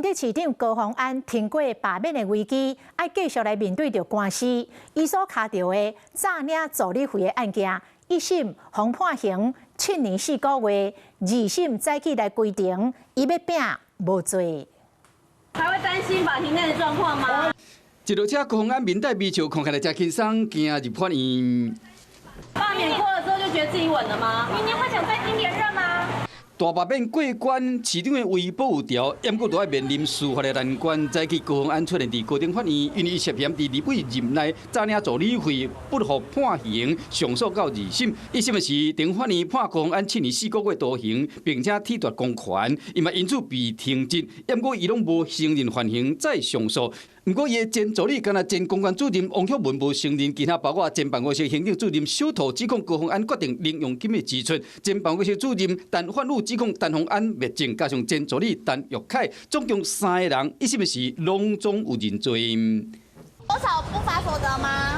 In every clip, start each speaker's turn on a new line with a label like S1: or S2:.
S1: 新北市长高虹安挺过罢免的危机，要继续来面对着官司。伊所卡到的诈领助理费的案件，一审洪判刑7年4个月，二审再起来规定，伊要拼无罪。
S2: 还会担心法庭内的状况吗？
S3: 一路车高虹安面带微笑，看起来真轻松，行入法院。
S2: 罢免过了之后就觉得自己稳了吗？明年会想再拼连任吗？
S3: 大罢免过关，市长的微博有条，也过都要面临司法的难关。再起高虹安出现伫高等法院，因为伊涉嫌伫立委任内诈领助理费，不服判刑，上诉到二审。一审的是顶法院判高虹安7年4个月徒刑，并且褫夺公权，伊嘛因此被停职。也过伊拢无承认犯行，再上诉。不过，伊的前助理敢若前公关主任王旭文无承认，其他包括前办公室行政主任小兔指控高虹安决定零用金的支出，前办公室主任陈焕宇指控陈虹安灭证，加上前助理陈玉凯，总共3个人，一审的是拢总有认罪。
S4: 多少不法所得吗？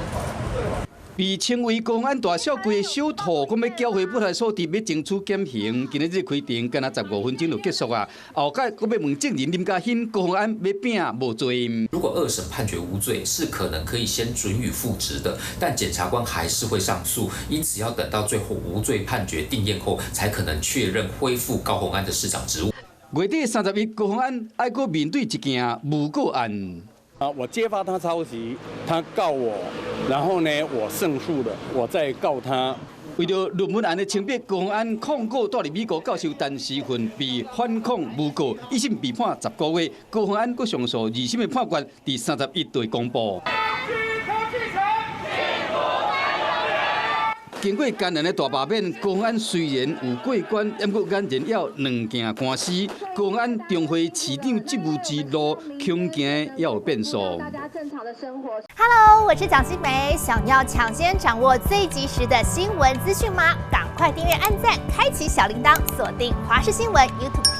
S3: 被称为高虹安大小贵的小兔，讲要缴回不来所得，要争取减刑。今日开庭，敢若15分钟就结束啊！后盖阁要问证人林嘉欣，高虹安要拼无罪。
S5: 如果2审判决无罪，是可能可以先准予复职的，但检察官还是会上诉，因此要等到最后无罪判决定验后，才可能确认恢复高虹安的市长职务。
S3: 月底31，高虹安还阁面对一件诬告案。
S6: 我揭发他抄袭，他告我，然后呢，我胜诉了，我再告他。
S3: 为了论文案的清白，高虹安控告住伫美国教授陈时训被反控诬告，一审被判10个月。高虹安阁上诉，二审的判决伫31日公布。经过艰难的大罢免，高虹安虽然有过关，也过仍然要2件官司。高虹安重回市长职务之路，恐惊要有变数。
S4: 大家正常的生活。
S7: Hello， 我是蒋欣梅。想要抢先掌握最及时的新闻资讯吗？赶快订阅、按赞、开启小铃铛，锁定华视新闻 YouTube。